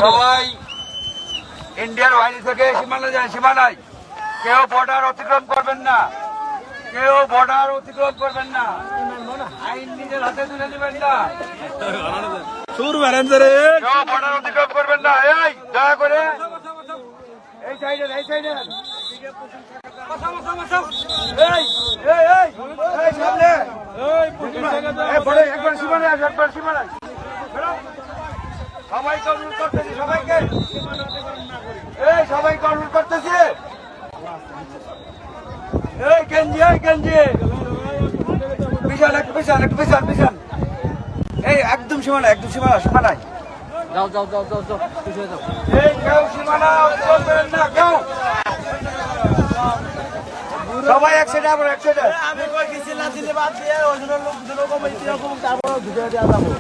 সবাই ইন্ডিয়ান বাহিনী থেকে সীমানা যায়, সীমানায় কেউ বর্ডার অতিক্রম করবেন না, কেউ বর্ডার অতিক্রম করবেন না, আইন নিজের হাতে তুলে নেবেন না, কেউ বর্ডার অতিক্রম করবেন না। এই দয়া করে এই সাইডে, এই সাইডে একবার সীমানায় আসো, একবার সীমানায়। সবাইকে অনুরোধ করতেছি, সবাইকে সবাইকে অনুরোধ করতেছি। এই গেঞ্জি, এই গেঞ্জি বিশাল, একটু বিশাল, একটু বিশাল, বিশাল। এই একদম সীমানা, একদম সীমানা, সীমানায় যাও যাও যাও যাও যাও যাও। এই কেউ সীমানা করবেন না, কেউ সবাই এক সাইডে, আবার এক সাইডে। আমি কই কিছু না দিলে বাদ দিয়ে ওই জন্য লোক দুটো কম তারপর ঢুকে দেওয়া যাবো।